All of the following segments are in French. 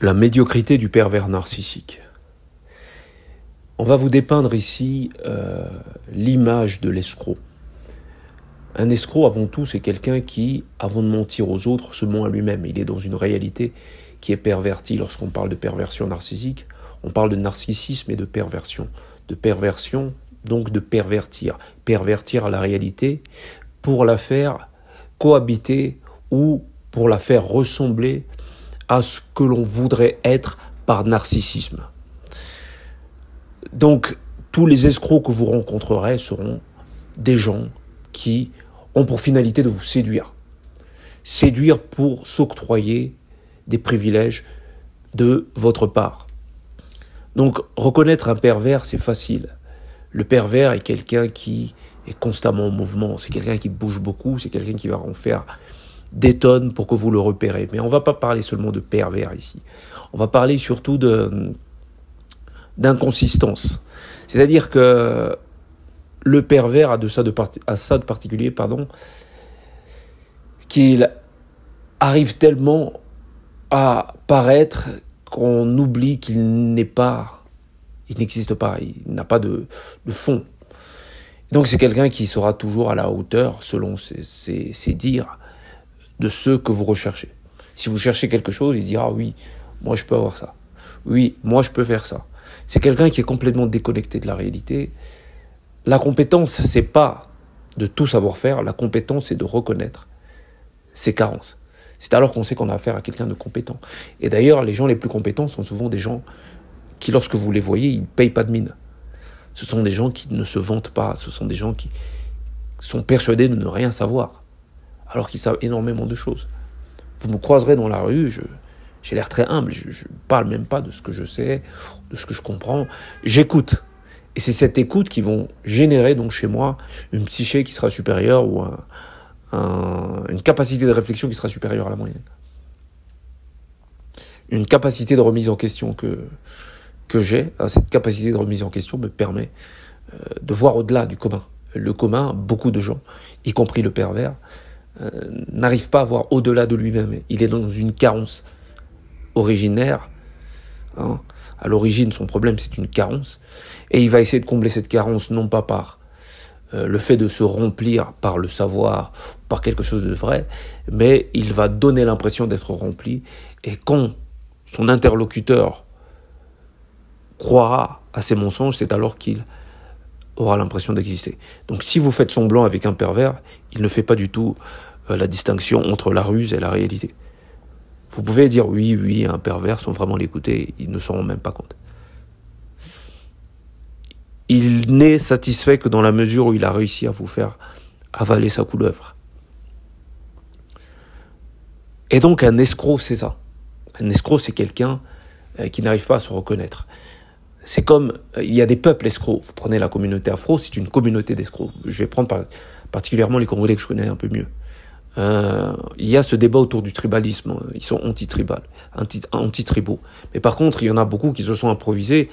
La médiocrité du pervers narcissique. On va vous dépeindre ici l'image de l'escroc. Un escroc, avant tout, c'est quelqu'un qui, avant de mentir aux autres, se ment à lui-même. Il est dans une réalité qui est pervertie. Lorsqu'on parle de perversion narcissique, on parle de narcissisme et de perversion. De perversion, donc de pervertir. Pervertir la réalité pour la faire cohabiter ou pour la faire ressembler à ce que l'on voudrait être par narcissisme. Donc, tous les escrocs que vous rencontrerez seront des gens qui ont pour finalité de vous séduire. Séduire pour s'octroyer des privilèges de votre part. Donc, reconnaître un pervers, c'est facile. Le pervers est quelqu'un qui est constamment en mouvement. C'est quelqu'un qui bouge beaucoup. C'est quelqu'un qui va en faire des tonnes pour que vous le repérez. Mais on ne va pas parler seulement de pervers ici. On va parler surtout d'inconsistance. C'est-à-dire que le pervers a ça de particulier, qu'il arrive tellement à paraître qu'on oublie qu'il n'existe pas, il n'a pas de fond. Donc c'est quelqu'un qui sera toujours à la hauteur, selon ses dires, de ce que vous recherchez. Si vous cherchez quelque chose, il dira « oui, moi je peux avoir ça. Oui, moi je peux faire ça ». C'est quelqu'un qui est complètement déconnecté de la réalité. La compétence, c'est pas de tout savoir faire. La compétence, c'est de reconnaître ses carences. C'est alors qu'on sait qu'on a affaire à quelqu'un de compétent. Et d'ailleurs, les gens les plus compétents sont souvent des gens qui, lorsque vous les voyez, ils ne payent pas de mine. Ce sont des gens qui ne se vantent pas. Ce sont des gens qui sont persuadés de ne rien savoir, alors qu'ils savent énormément de choses. Vous me croiserez dans la rue, j'ai l'air très humble, je ne parle même pas de ce que je sais, de ce que je comprends. J'écoute. Et c'est cette écoute qui vont générer donc chez moi une psyché qui sera supérieure ou une capacité de réflexion qui sera supérieure à la moyenne. Une capacité de remise en question que j'ai. Cette capacité de remise en question me permet de voir au-delà du commun. Le commun, beaucoup de gens, y compris le pervers, n'arrive pas à voir au-delà de lui-même. Il est dans une carence originaire. À l'origine, son problème, c'est une carence. Et il va essayer de combler cette carence, non pas par le fait de se remplir par le savoir, par quelque chose de vrai, mais il va donner l'impression d'être rempli. Et quand son interlocuteur croira à ses mensonges, c'est alors qu'il aura l'impression d'exister. Donc si vous faites semblant avec un pervers, il ne fait pas du tout la distinction entre la ruse et la réalité. Vous pouvez dire oui, un pervers, sans vraiment l'écouter, ils ne s'en rendent même pas compte. Il n'est satisfait que dans la mesure où il a réussi à vous faire avaler sa couleuvre. Et donc un escroc, c'est ça. Un escroc, c'est quelqu'un qui n'arrive pas à se reconnaître. C'est comme, il y a des peuples escrocs. Vous prenez la communauté afro, c'est une communauté d'escrocs. Je vais prendre particulièrement les Congolais que je connais un peu mieux. Il y a ce débat autour du tribalisme. Ils sont anti-tribaux. Mais par contre, il y en a beaucoup qui se sont improvisés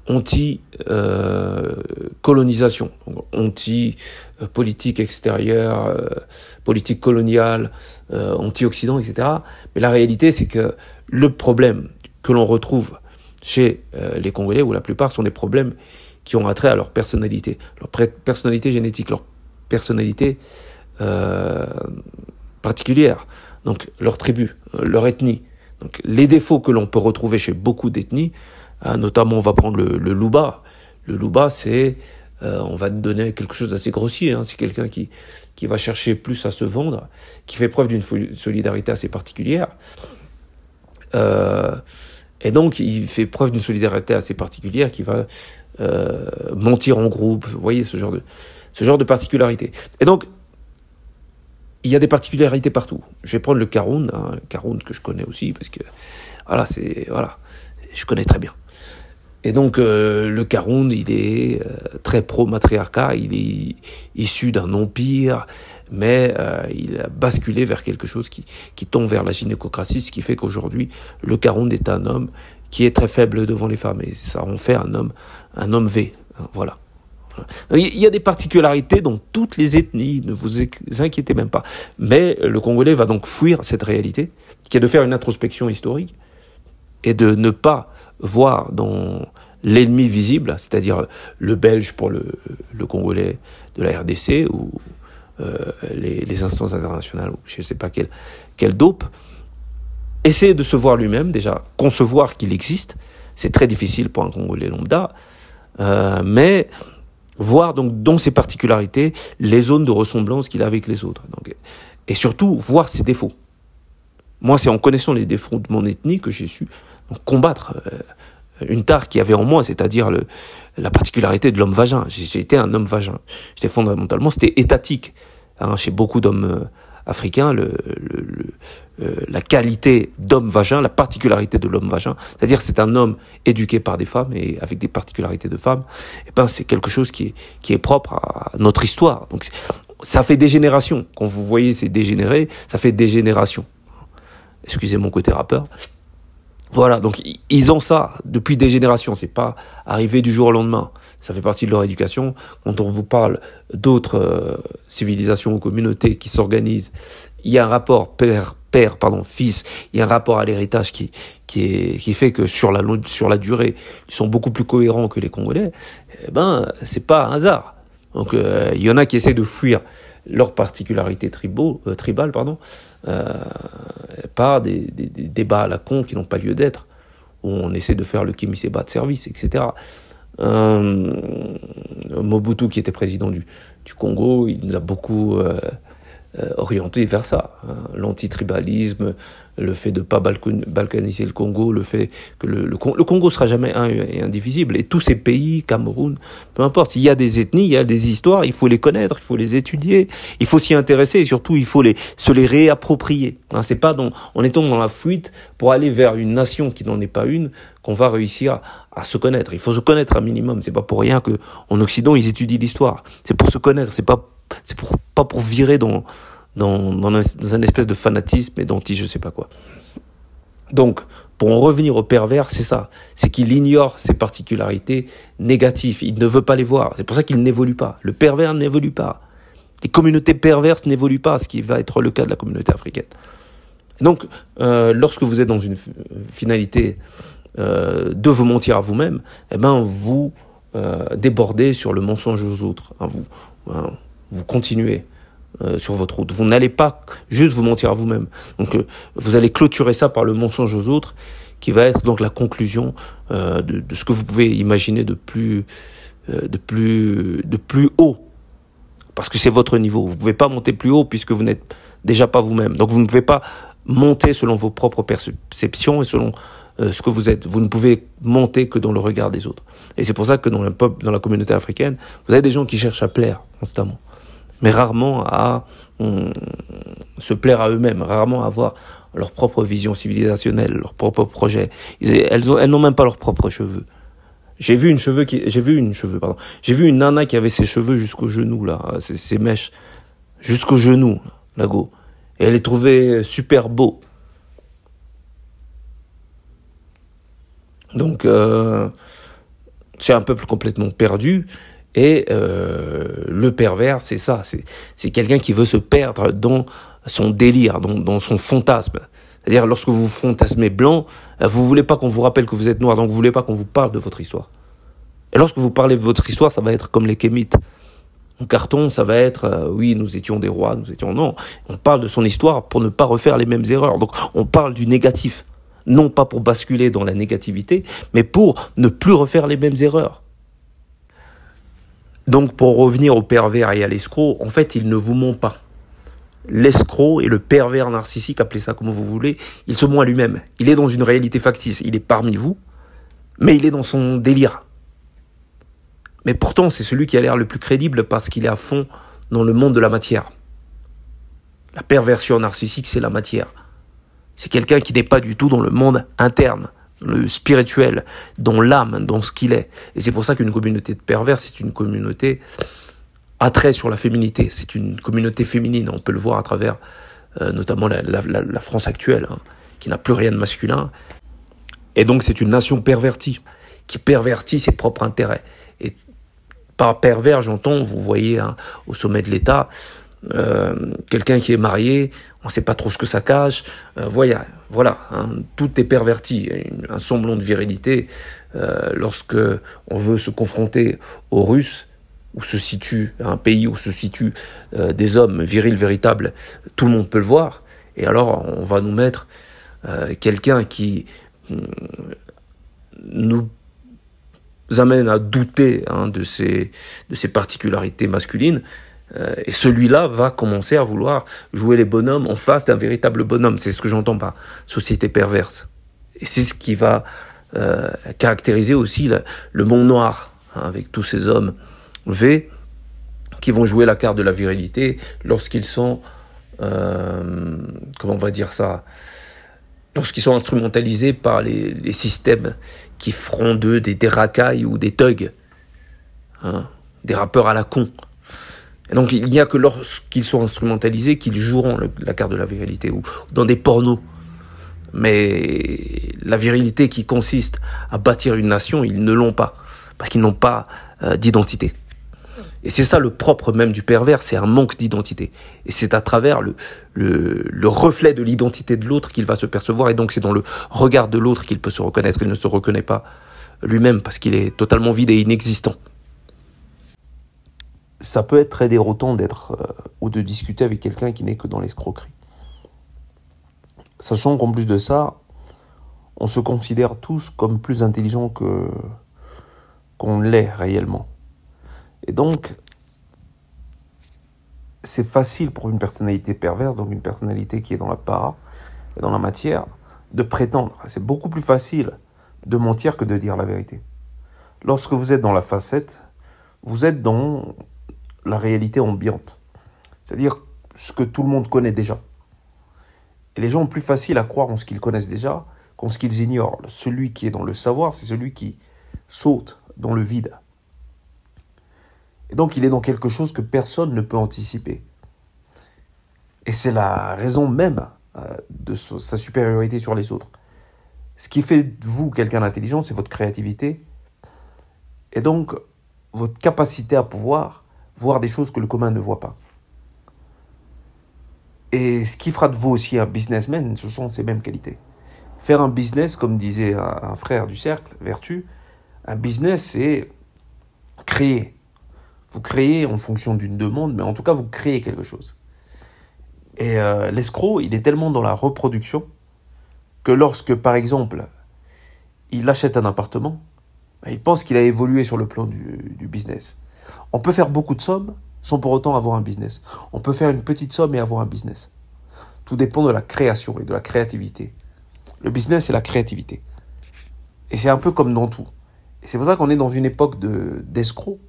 anti-colonisation, anti-politique extérieure, politique coloniale, anti-Occident, etc. Mais la réalité, c'est que le problème que l'on retrouve chez les Congolais, ou la plupart, sont des problèmes qui ont attrait à leur personnalité génétique, leur personnalité particulière, donc leur tribu, leur ethnie. Donc les défauts que l'on peut retrouver chez beaucoup d'ethnies, notamment on va prendre le Luba. Le Luba, c'est, on va donner quelque chose d'assez grossier, c'est quelqu'un qui va chercher plus à se vendre, qui fait preuve d'une solidarité assez particulière. Et donc il fait preuve d'une solidarité assez particulière, qui va mentir en groupe, vous voyez, ce genre de particularité. Et donc, il y a des particularités partout. Je vais prendre le Caroun, le Caroun que je connais aussi, parce que, je connais très bien. Et donc, le Caroun, il est très pro-matriarcat, il est issu d'un empire, mais il a basculé vers quelque chose qui tend vers la gynécocratie, ce qui fait qu'aujourd'hui, le Caroun est un homme qui est très faible devant les femmes, et ça en fait un homme V, voilà. Il y a des particularités dans toutes les ethnies, ne vous inquiétez même pas. Mais le Congolais va donc fuir cette réalité, qui est de faire une introspection historique, et de ne pas voir dans l'ennemi visible, c'est-à-dire le Belge pour le Congolais de la RDC ou les instances internationales, ou je ne sais pas quelle dope, essayer de se voir lui-même, déjà, concevoir qu'il existe, c'est très difficile pour un Congolais lambda, mais voir donc dans ses particularités les zones de ressemblance qu'il a avec les autres. Donc, et surtout, voir ses défauts. Moi, c'est en connaissant les défauts de mon ethnie que j'ai su donc, combattre une tare qu'il y avait en moi, c'est-à-dire la particularité de l'homme vagin. J'ai été un homme vagin. J'étais fondamentalement, c'était étatique. Hein, chez beaucoup d'hommes africains, la qualité d'homme vagin, la particularité de l'homme vagin, c'est-à-dire c'est un homme éduqué par des femmes et avec des particularités de femmes, et ben c'est quelque chose qui est propre à notre histoire. Donc ça fait des générations. Quand vous voyez c'est dégénéré, ça fait des générations. Excusez mon côté rappeur. Voilà, donc ils ont ça depuis des générations, c'est pas arrivé du jour au lendemain. Ça fait partie de leur éducation. Quand on vous parle d'autres civilisations ou communautés qui s'organisent, il y a un rapport fils, il y a un rapport à l'héritage qui fait que sur la durée, ils sont beaucoup plus cohérents que les Congolais. Eh ben, c'est pas un hasard. Donc il y en a qui essaient de fuir leurs particularités tribales, par des débats à la con qui n'ont pas lieu d'être, où on essaie de faire le Kimiseba de service, etc. Mobutu, qui était président du Congo, il nous a beaucoup orienté vers ça, hein. L'antitribalisme, le fait de ne pas balkaniser le Congo, le fait que le Congo sera jamais un et indivisible, et tous ces pays, Cameroun, peu importe, il y a des ethnies, il y a des histoires, il faut les connaître, il faut les étudier, il faut s'y intéresser, et surtout il faut se les réapproprier, hein. C'est pas en étant dans la fuite pour aller vers une nation qui n'en est pas une qu'on va réussir à se connaître. Il faut se connaître un minimum, c'est pas pour rien que en Occident ils étudient l'histoire, c'est pour se connaître, c'est pas pour virer dans un espèce de fanatisme et je sais pas quoi. Donc, pour en revenir au pervers, c'est ça. C'est qu'il ignore ses particularités négatives. Il ne veut pas les voir. C'est pour ça qu'il n'évolue pas. Le pervers n'évolue pas. Les communautés perverses n'évoluent pas, ce qui va être le cas de la communauté africaine. Donc, lorsque vous êtes dans une finalité de vous mentir à vous-même, eh ben, vous débordez sur le mensonge aux autres. Hein, vous continuez sur votre route. Vous n'allez pas juste vous mentir à vous-même. Donc, vous allez clôturer ça par le mensonge aux autres, qui va être donc la conclusion de ce que vous pouvez imaginer de plus haut. Parce que c'est votre niveau. Vous ne pouvez pas monter plus haut puisque vous n'êtes déjà pas vous-même. Donc, vous ne pouvez pas monter selon vos propres perceptions et selon ce que vous êtes. Vous ne pouvez monter que dans le regard des autres. Et c'est pour ça que dans la communauté africaine, vous avez des gens qui cherchent à plaire constamment, mais rarement à se plaire à eux-mêmes, rarement à avoir leur propre vision civilisationnelle, leur propre projet. Elles n'ont même pas leurs propres cheveux. J'ai vu une nana qui avait ses cheveux jusqu'aux genoux, là, ses mèches jusqu'aux genoux, la go. Et elle les trouvait super beaux. Donc, c'est un peuple complètement perdu. Et le pervers, c'est ça. C'est quelqu'un qui veut se perdre dans son délire, dans son fantasme. C'est-à-dire, lorsque vous fantasmez blanc, vous voulez pas qu'on vous rappelle que vous êtes noir, donc vous voulez pas qu'on vous parle de votre histoire. Et lorsque vous parlez de votre histoire, ça va être comme les Kémites. En carton, ça va être, oui, nous étions des rois, non. On parle de son histoire pour ne pas refaire les mêmes erreurs. Donc, on parle du négatif. Non pas pour basculer dans la négativité, mais pour ne plus refaire les mêmes erreurs. Donc, pour revenir au pervers et à l'escroc, en fait, il ne vous ment pas. L'escroc et le pervers narcissique, appelez ça comme vous voulez, il se ment à lui-même. Il est dans une réalité factice. Il est parmi vous, mais il est dans son délire. Mais pourtant, c'est celui qui a l'air le plus crédible parce qu'il est à fond dans le monde de la matière. La perversion narcissique, c'est la matière. C'est quelqu'un qui n'est pas du tout dans le monde interne, le spirituel, dans l'âme, dans ce qu'il est. Et c'est pour ça qu'une communauté de pervers, c'est une communauté attrait sur la féminité. C'est une communauté féminine. On peut le voir à travers notamment la France actuelle, hein, qui n'a plus rien de masculin. Et donc c'est une nation pervertie, qui pervertit ses propres intérêts. Et par pervers, j'entends, vous voyez, hein, au sommet de l'État, quelqu'un qui est marié, on ne sait pas trop ce que ça cache. Voilà, hein, tout est perverti. Un semblant de virilité, lorsque on veut se confronter aux Russes, où se situe un pays où se situent des hommes virils véritables, tout le monde peut le voir. Et alors, on va nous mettre quelqu'un qui nous amène à douter de ses particularités masculines. Et celui-là va commencer à vouloir jouer les bonhommes en face d'un véritable bonhomme. C'est ce que j'entends par société perverse. Et c'est ce qui va caractériser aussi le monde noir, hein, avec tous ces hommes V qui vont jouer la carte de la virilité lorsqu'ils sont, comment on va dire ça, lorsqu'ils sont instrumentalisés par les systèmes qui feront d'eux des racailles ou des thugs, hein, des rappeurs à la con. Et donc il n'y a que lorsqu'ils sont instrumentalisés qu'ils joueront la carte de la virilité, ou dans des pornos. Mais la virilité qui consiste à bâtir une nation, ils ne l'ont pas, parce qu'ils n'ont pas d'identité. Et c'est ça le propre même du pervers, c'est un manque d'identité. Et c'est à travers le reflet de l'identité de l'autre qu'il va se percevoir, et donc c'est dans le regard de l'autre qu'il peut se reconnaître. Il ne se reconnaît pas lui-même parce qu'il est totalement vide et inexistant. Ça peut être très déroutant d'être ou de discuter avec quelqu'un qui n'est que dans l'escroquerie. Sachant qu'en plus de ça, on se considère tous comme plus intelligents qu'on l'est réellement. Et donc, c'est facile pour une personnalité perverse, donc une personnalité qui est dans la para, et dans la matière, de prétendre. C'est beaucoup plus facile de mentir que de dire la vérité. Lorsque vous êtes dans la facette, vous êtes dans la réalité ambiante. C'est-à-dire ce que tout le monde connaît déjà. Et les gens ont plus facile à croire en ce qu'ils connaissent déjà qu'en ce qu'ils ignorent. Celui qui est dans le savoir, c'est celui qui saute dans le vide. Et donc il est dans quelque chose que personne ne peut anticiper. Et c'est la raison même de sa supériorité sur les autres. Ce qui fait de vous quelqu'un d'intelligent, c'est votre créativité. Et donc votre capacité à pouvoir voir des choses que le commun ne voit pas. Et ce qui fera de vous aussi un businessman, ce sont ces mêmes qualités. Faire un business, comme disait un frère du cercle, Vertu, un business, c'est créer. Vous créez en fonction d'une demande, mais en tout cas, vous créez quelque chose. Et l'escroc, il est tellement dans la reproduction que lorsque, par exemple, il achète un appartement, il pense qu'il a évolué sur le plan du business. On peut faire beaucoup de sommes sans pour autant avoir un business. On peut faire une petite somme et avoir un business. Tout dépend de la création et de la créativité. Le business, c'est la créativité. Et c'est un peu comme dans tout. Et c'est pour ça qu'on est dans une époque d'escrocs.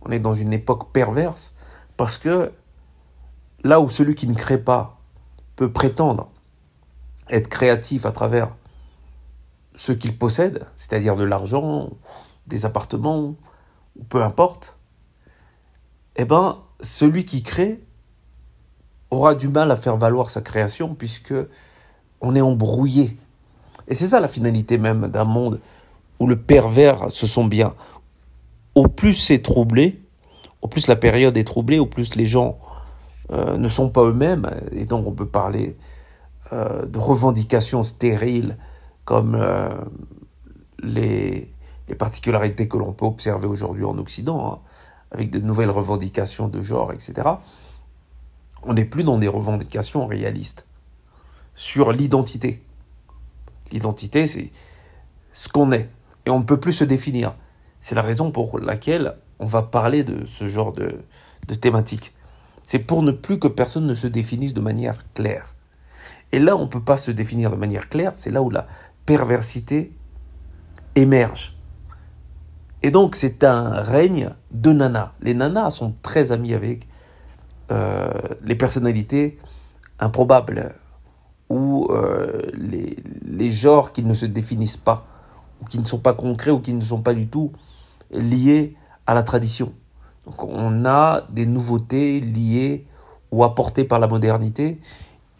On est dans une époque perverse, parce que là où celui qui ne crée pas peut prétendre être créatif à travers ce qu'il possède, c'est-à-dire de l'argent, des appartements, ou peu importe, eh ben, celui qui crée aura du mal à faire valoir sa création, puisque on est embrouillé. Et c'est ça la finalité même d'un monde où le pervers se sent bien. Au plus c'est troublé, au plus la période est troublée, au plus les gens ne sont pas eux-mêmes, et donc on peut parler de revendications stériles comme les particularités que l'on peut observer aujourd'hui en Occident, hein, avec de nouvelles revendications de genre, etc. On n'est plus dans des revendications réalistes sur l'identité. L'identité, c'est ce qu'on est, et on ne peut plus se définir. C'est la raison pour laquelle on va parler de ce genre de thématique. C'est pour ne plus que personne ne se définisse de manière claire. Et là, on ne peut pas se définir de manière claire, c'est là où la perversité émerge. Et donc, c'est un règne de nanas. Les nanas sont très amies avec les personnalités improbables, ou les genres qui ne se définissent pas, ou qui ne sont pas concrets, ou qui ne sont pas du tout liés à la tradition. Donc on a des nouveautés liées ou apportées par la modernité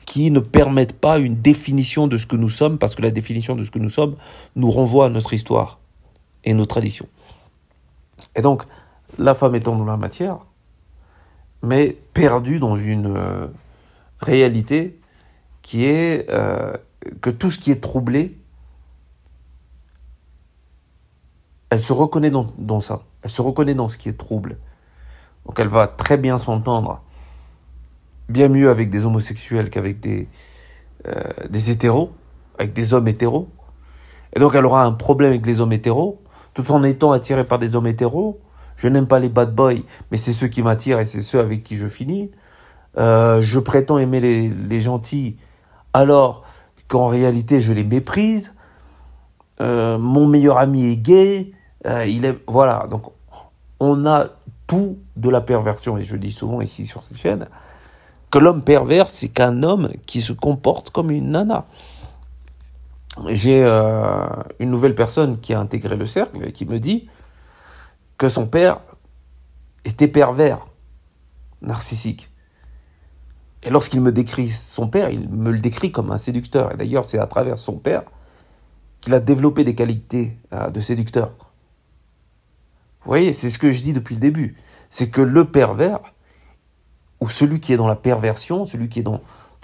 qui ne permettent pas une définition de ce que nous sommes, parce que la définition de ce que nous sommes nous renvoie à notre histoire et nos traditions. Et donc, la femme étant dans la matière, mais perdue dans une réalité qui est que tout ce qui est troublé, elle se reconnaît dans ça. Elle se reconnaît dans ce qui est trouble. Donc elle va très bien s'entendre, bien mieux avec des homosexuels qu'avec des hétéros, avec des hommes hétéros. Et donc elle aura un problème avec les hommes hétéros, tout en étant attirée par des hommes hétéros. Je n'aime pas les bad boys, mais c'est ceux qui m'attirent et c'est ceux avec qui je finis. Je prétends aimer les gentils, alors qu'en réalité je les méprise. Mon meilleur ami est gay. Voilà, donc on a tout de la perversion. Et je dis souvent ici sur cette chaîne que l'homme pervers, c'est qu'un homme qui se comporte comme une nana. J'ai une nouvelle personne qui a intégré le cercle et qui me dit que son père était pervers, narcissique. Et lorsqu'il me décrit son père, il me le décrit comme un séducteur. Et d'ailleurs, c'est à travers son père qu'il a développé des qualités de séducteur. Vous voyez, c'est ce que je dis depuis le début. C'est que le pervers, ou celui qui est dans la perversion, celui qui est dans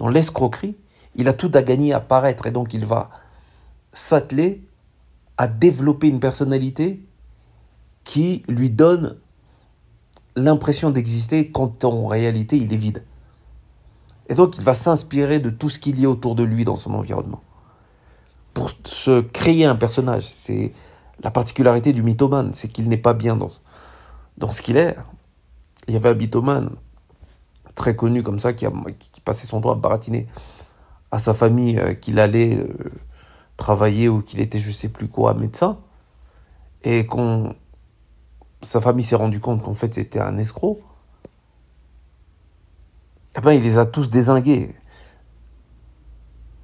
l'escroquerie, il a tout à gagner à paraître. Et donc, il va s'atteler à développer une personnalité qui lui donne l'impression d'exister quand en réalité, il est vide. Et donc, il va s'inspirer de tout ce qu'il y a autour de lui dans son environnement pour se créer un personnage. C'est la particularité du mythomane, c'est qu'il n'est pas bien dans ce qu'il est. Il y avait un mythomane très connu comme ça qui passait son temps à baratiner à sa famille qu'il allait travailler ou qu'il était je sais plus quoi médecin, et sa famille s'est rendu compte qu'en fait c'était un escroc. Eh ben il les a tous dézingués.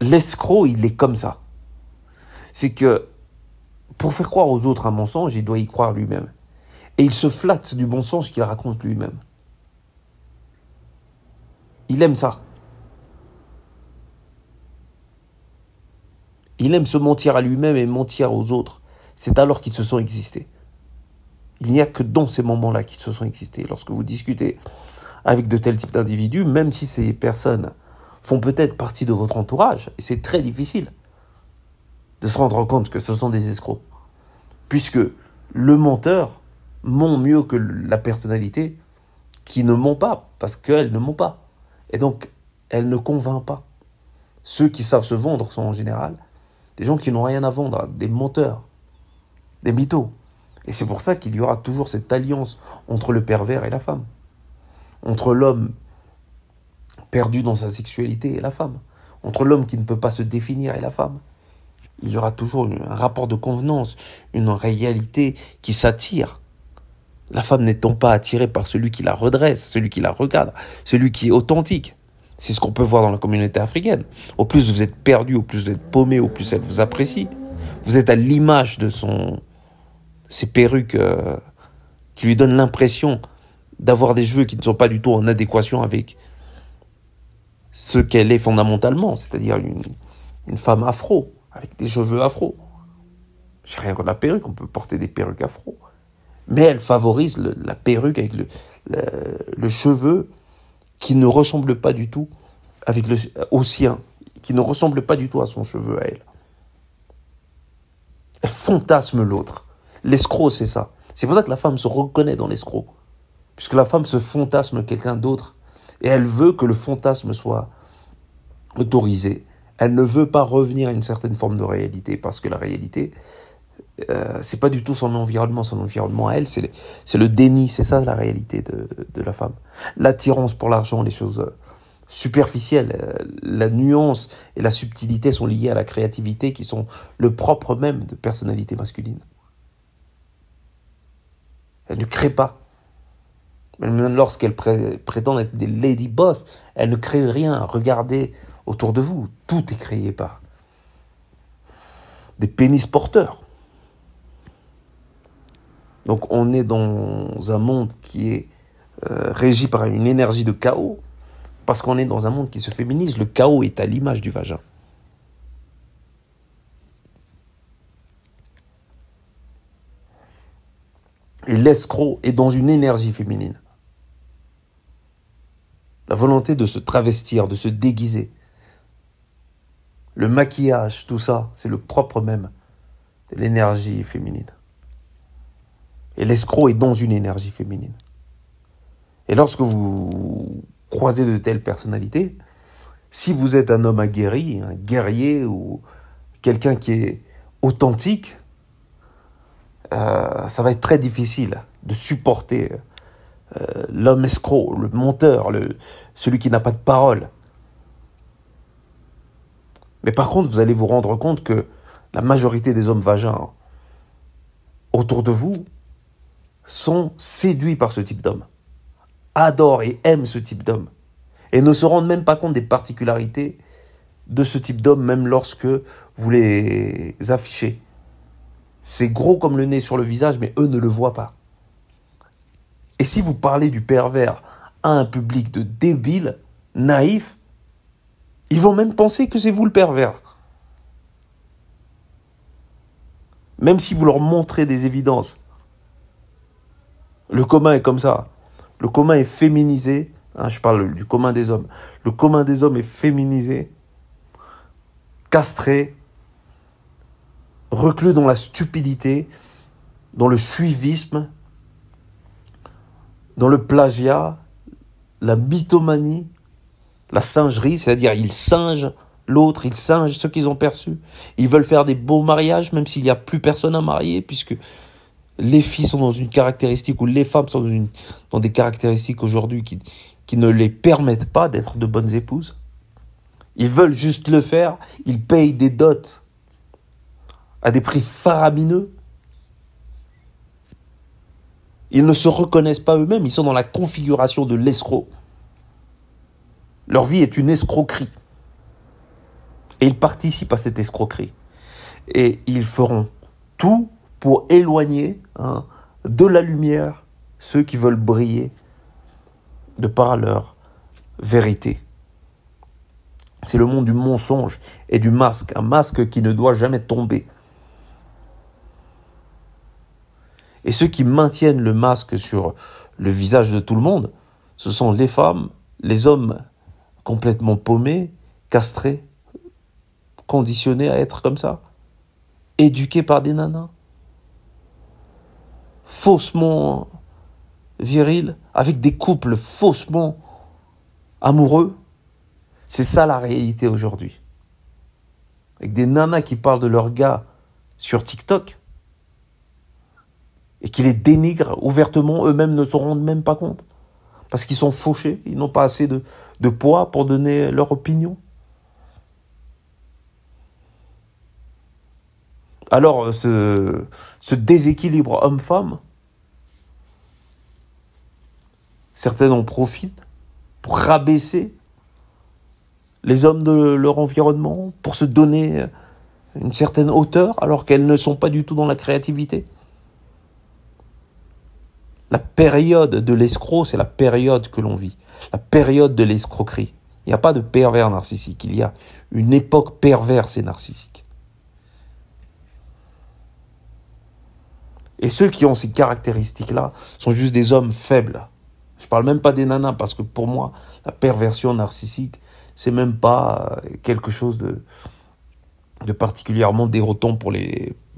L'escroc, il est comme ça. C'est que pour faire croire aux autres un mensonge, il doit y croire lui-même. Et il se flatte du mensonge qu'il raconte lui-même. Il aime ça. Il aime se mentir à lui-même et mentir aux autres. C'est alors qu'ils se sont existés. Il n'y a que dans ces moments-là qu'ils se sont existés. Lorsque vous discutez avec de tels types d'individus, même si ces personnes font peut-être partie de votre entourage, et c'est très difficile de se rendre compte que ce sont des escrocs. Puisque le menteur ment mieux que la personnalité qui ne ment pas, parce qu'elle ne ment pas. Et donc, elle ne convainc pas. Ceux qui savent se vendre sont en général des gens qui n'ont rien à vendre, des menteurs, des mythos. Et c'est pour ça qu'il y aura toujours cette alliance entre le pervers et la femme, entre l'homme perdu dans sa sexualité et la femme, entre l'homme qui ne peut pas se définir et la femme. Il y aura toujours un rapport de convenance, une réalité qui s'attire. La femme n'étant pas attirée par celui qui la redresse, celui qui la regarde, celui qui est authentique. C'est ce qu'on peut voir dans la communauté africaine. Au plus vous êtes perdu, au plus vous êtes paumé, au plus elle vous apprécie. Vous êtes à l'image de ces perruques qui lui donnent l'impression d'avoir des cheveux qui ne sont pas du tout en adéquation avec ce qu'elle est fondamentalement, c'est-à-dire une femme afro, avec des cheveux afro. J'ai rien contre la perruque, on peut porter des perruques afro. Mais elle favorise la perruque avec le cheveu qui ne ressemble pas du tout au sien, qui ne ressemble pas du tout à son cheveu à elle. Elle fantasme l'autre. L'escroc, c'est ça. C'est pour ça que la femme se reconnaît dans l'escroc. Puisque la femme se fantasme quelqu'un d'autre. Et elle veut que le fantasme soit autorisé. Elle ne veut pas revenir à une certaine forme de réalité. Parce que la réalité, c'est pas du tout son environnement. Son environnement à elle, c'est le déni. C'est ça la réalité de la femme. L'attirance pour l'argent, les choses superficielles, la nuance et la subtilité sont liées à la créativité qui sont le propre même de personnalité masculine. Elle ne crée pas. Même lorsqu'elle prétend être des lady boss, elle ne crée rien. Regardez autour de vous, tout est créé par des pénis porteurs. Donc on est dans un monde qui est régi par une énergie de chaos, parce qu'on est dans un monde qui se féminise. Le chaos est à l'image du vagin. Et l'escroc est dans une énergie féminine. La volonté de se travestir, de se déguiser. Le maquillage, tout ça, c'est le propre même de l'énergie féminine. Et l'escroc est dans une énergie féminine. Et lorsque vous croisez de telles personnalités, si vous êtes un homme aguerri, un guerrier ou quelqu'un qui est authentique, ça va être très difficile de supporter l'homme escroc, le menteur, celui qui n'a pas de parole. Mais par contre, vous allez vous rendre compte que la majorité des hommes vagins autour de vous sont séduits par ce type d'homme, adorent et aiment ce type d'homme, et ne se rendent même pas compte des particularités de ce type d'homme, même lorsque vous les affichez. C'est gros comme le nez sur le visage, mais eux ne le voient pas. Et si vous parlez du pervers à un public de débiles, naïfs, ils vont même penser que c'est vous le pervers. Même si vous leur montrez des évidences. Le commun est comme ça. Le commun est féminisé. Je parle du commun des hommes. Le commun des hommes est féminisé, castré, reclus dans la stupidité, dans le suivisme, dans le plagiat, la mythomanie, la singerie, c'est-à-dire ils singent l'autre, ils singent ceux qu'ils ont perçus. Ils veulent faire des beaux mariages, même s'il n'y a plus personne à marier, puisque les filles sont dans une caractéristique, ou les femmes sont dans des caractéristiques aujourd'hui qui ne les permettent pas d'être de bonnes épouses. Ils veulent juste le faire, ils payent des dots à des prix faramineux. Ils ne se reconnaissent pas eux-mêmes, ils sont dans la configuration de l'escroc. Leur vie est une escroquerie. Et ils participent à cette escroquerie. Et ils feront tout pour éloigner de la lumière ceux qui veulent briller de par leur vérité. C'est le monde du mensonge et du masque, un masque qui ne doit jamais tomber. Et ceux qui maintiennent le masque sur le visage de tout le monde, ce sont les femmes, les hommes complètement paumés, castrés, conditionnés à être comme ça, éduqués par des nanas, faussement virils, avec des couples faussement amoureux. C'est ça la réalité aujourd'hui. Avec des nanas qui parlent de leurs gars sur TikTok et qui les dénigrent ouvertement, eux-mêmes ne s'en rendent même pas compte. Parce qu'ils sont fauchés, ils n'ont pas assez de poids pour donner leur opinion. Alors, ce déséquilibre homme-femme, certains en profitent pour rabaisser les hommes de leur environnement, pour se donner une certaine hauteur, alors qu'elles ne sont pas du tout dans la créativité. La période de l'escroc, c'est la période que l'on vit, la période de l'escroquerie. Il n'y a pas de pervers narcissique, il y a une époque perverse et narcissique. Et ceux qui ont ces caractéristiques-là sont juste des hommes faibles. Je ne parle même pas des nanas, parce que pour moi, la perversion narcissique, c'est même pas quelque chose de particulièrement déroutant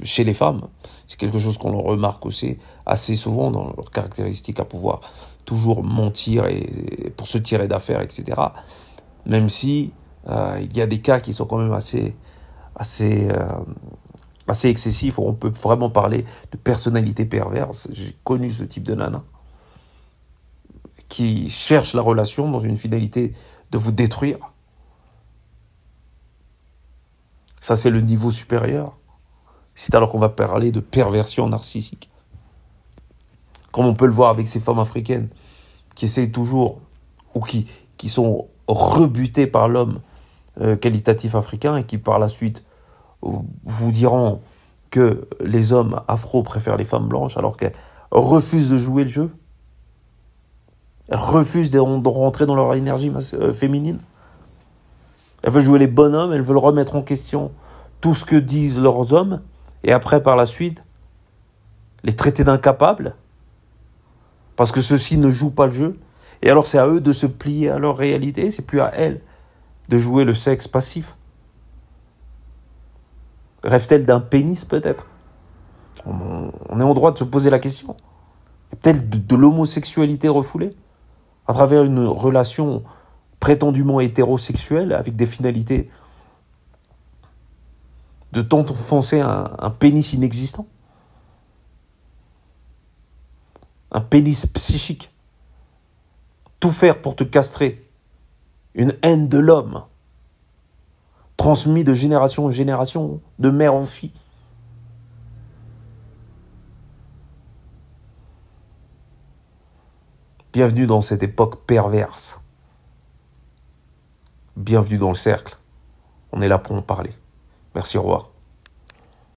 chez les femmes. C'est quelque chose qu'on remarque aussi assez souvent dans leurs caractéristiques à pouvoir toujours mentir et pour se tirer d'affaire, etc. Même si il y a des cas qui sont quand même assez excessifs, où on peut vraiment parler de personnalité perverse. J'ai connu ce type de nana qui cherche la relation dans une finalité de vous détruire. Ça, c'est le niveau supérieur. C'est alors qu'on va parler de perversion narcissique. Comme on peut le voir avec ces femmes africaines qui essayent toujours, ou qui sont rebutées par l'homme qualitatif africain et qui par la suite vous diront que les hommes afro préfèrent les femmes blanches alors qu'elles refusent de jouer le jeu. Elles refusent de rentrer dans leur énergie féminine. Elles veulent jouer les bonhommes, elles veulent remettre en question tout ce que disent leurs hommes, et après, par la suite, les traiter d'incapables, parce que ceux-ci ne jouent pas le jeu, Et alors c'est à eux de se plier à leur réalité, c'est plus à elles de jouer le sexe passif. Rêve-t-elle d'un pénis peut-être? On est en droit de se poser la question. Peut-être de l'homosexualité refoulée à travers une relation prétendument hétérosexuelle avec des finalités de t'enfoncer un pénis inexistant, un pénis psychique, tout faire pour te castrer, une haine de l'homme transmise de génération en génération, de mère en fille. Bienvenue dans cette époque perverse. Bienvenue dans le cercle. On est là pour en parler. Merci, au revoir.